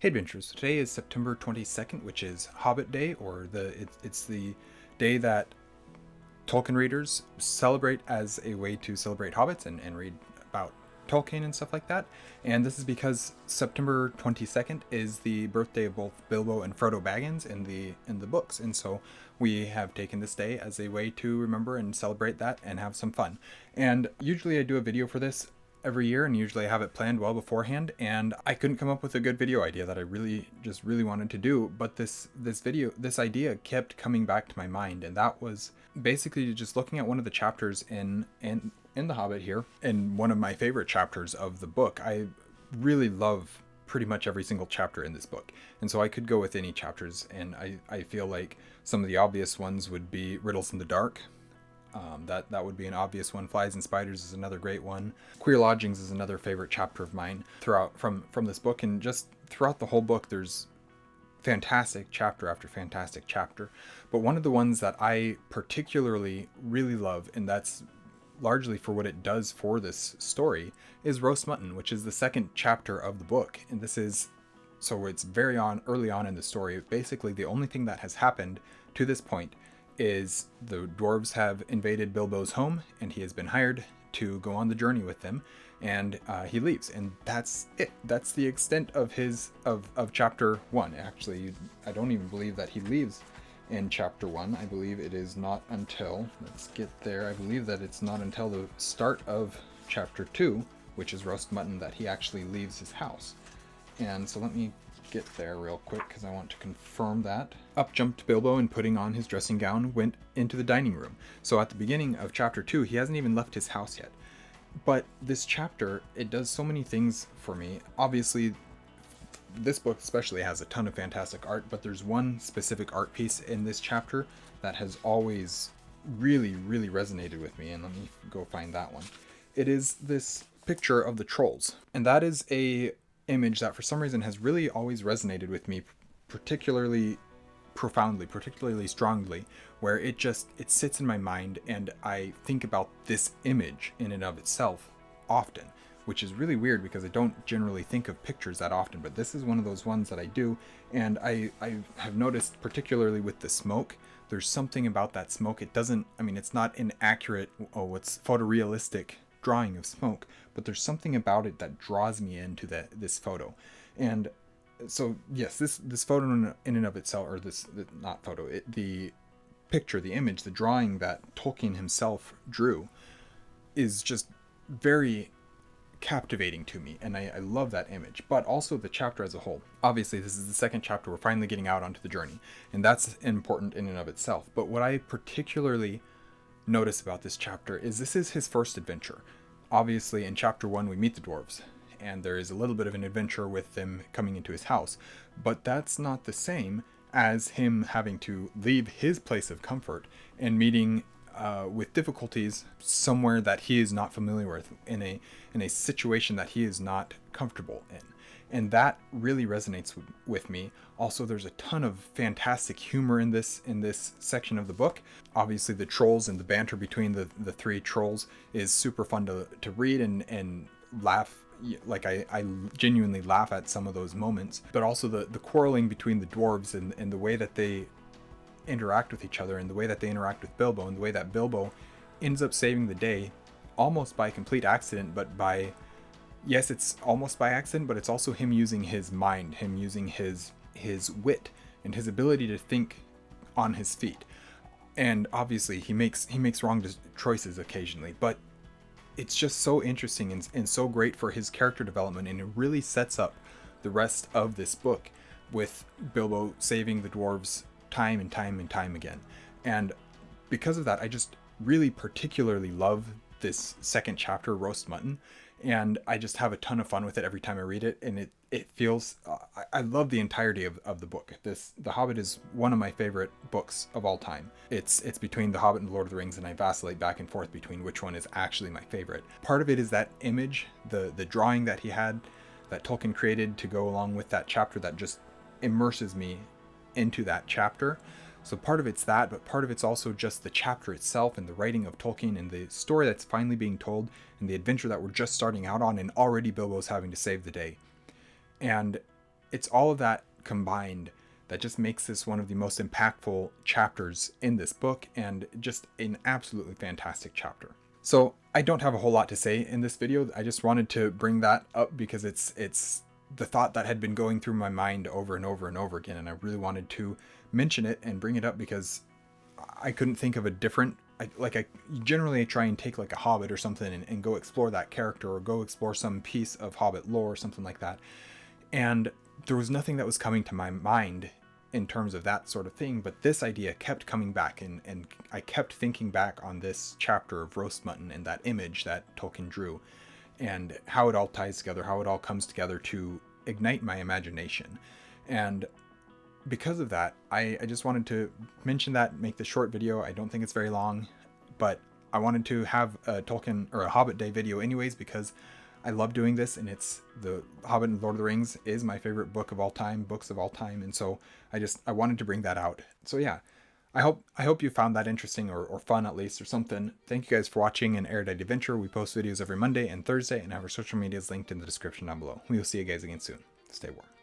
Hey Adventures, today is September 22nd, which is Hobbit Day, or it's the day that Tolkien readers celebrate as a way to celebrate hobbits and read about Tolkien and stuff like that. And this is because September 22nd is the birthday of both Bilbo and Frodo Baggins in the books. And so we have taken this day as a way to remember and celebrate that and have some fun. And usually I do a video for this every year, and usually I have it planned well beforehand, and I couldn't come up with a good video idea that I really wanted to do, but this idea kept coming back to my mind, and that was basically just looking at one of the chapters in the Hobbit here, and one of my favorite chapters of the book. I really love pretty much every single chapter in this book, and so I could go with any chapters, and I feel like some of the obvious ones would be Riddles in the Dark. That would be an obvious one. Flies and Spiders is another great one. Queer Lodgings is another favorite chapter of mine throughout from this book, and just throughout the whole book there's fantastic chapter after fantastic chapter. But one of the ones that I particularly really love, and that's largely for what it does for this story, is Roast Mutton, which is the second chapter of the book. And this is, so it's early on in the story. Basically the only thing that has happened to this point is the dwarves have invaded Bilbo's home, and he has been hired to go on the journey with them, and he leaves, and that's it. That's the extent of of chapter 1. Actually, I don't even believe that he leaves in chapter 1. I believe it is not until, let's get there, I believe that it's not until the start of chapter 2, which is Roast Mutton, that he actually leaves his house. And so let me get there real quick because I want to confirm that. Up jumped Bilbo, and putting on his dressing gown went into the dining room. So at the beginning of chapter 2, he hasn't even left his house yet. But this chapter, it does so many things for me. Obviously, this book especially has a ton of fantastic art, but there's one specific art piece in this chapter that has always really resonated with me, and let me go find that one. It is this picture of the trolls, and that is a image that for some reason has really always resonated with me, particularly profoundly, particularly strongly, where it sits in my mind, and I think about this image in and of itself often, which is really weird because I don't generally think of pictures that often, but this is one of those ones that I do. And I have noticed, particularly with the smoke, there's something about that smoke. It's not an accurate, it's photorealistic drawing of smoke, but there's something about it that draws me into this photo. And so yes, this photo in and of itself, or the picture, the image, the drawing that Tolkien himself drew, is just very captivating to me, and I love that image, but also the chapter as a whole. Obviously this is the second chapter. We're finally getting out onto the journey, and that's important in and of itself. But what I particularly notice about this chapter is this is his first adventure. Obviously in chapter 1 we meet the dwarves, and there is a little bit of an adventure with them coming into his house, but that's not the same as him having to leave his place of comfort and meeting with difficulties somewhere that he is not familiar with, in a situation that he is not comfortable in. And that really resonates with me. Also, there's a ton of fantastic humor in this section of the book. Obviously the trolls and the banter between the three trolls is super fun to read and laugh. Like I genuinely laugh at some of those moments. But also the quarreling between the dwarves and the way that they interact with each other, and the way that they interact with Bilbo, and the way that Bilbo ends up saving the day almost by complete accident, but yes, it's almost by accident, but it's also him using his mind, him using his wit and his ability to think on his feet. And obviously he makes wrong choices occasionally, but it's just so interesting and so great for his character development, and it really sets up the rest of this book with Bilbo saving the dwarves time and time again. And because of that, I just really particularly love this second chapter, Roast Mutton, and I just have a ton of fun with it every time I read it. And it feels I love the entirety of the book. The Hobbit is one of my favorite books of all time. It's between The Hobbit and The Lord of the Rings, and I vacillate back and forth between which one is actually my favorite. Part of it is that image, the drawing that he had, that Tolkien created to go along with that chapter, that just immerses me into that chapter. So part of it's that, but part of it's also just the chapter itself and the writing of Tolkien and the story that's finally being told and the adventure that we're just starting out on, and already Bilbo's having to save the day. And it's all of that combined that just makes this one of the most impactful chapters in this book, and just an absolutely fantastic chapter. So I don't have a whole lot to say in this video. I just wanted to bring that up because it's the thought that had been going through my mind over and over and over again, and I really wanted to mention it and bring it up because I couldn't think of a different, I generally try and take like a Hobbit or something and go explore that character, or go explore some piece of Hobbit lore or something like that. And there was nothing that was coming to my mind in terms of that sort of thing, but this idea kept coming back, and I kept thinking back on this chapter of roast mutton and that image that Tolkien drew, and how it all ties together, how it all comes together to ignite my imagination. And because of that, I just wanted to mention that, make this short video. I don't think it's very long, but I wanted to have a Tolkien or a Hobbit Day video anyways, because I love doing this, and it's the Hobbit and Lord of the Rings is my favorite books of all time, and so I wanted to bring that out. So yeah, I hope you found that interesting or fun at least, or something. Thank you guys for watching an Erudite Adventure. We post videos every Monday and Thursday, and have our social medias linked in the description down below. We will see you guys again soon. Stay warm.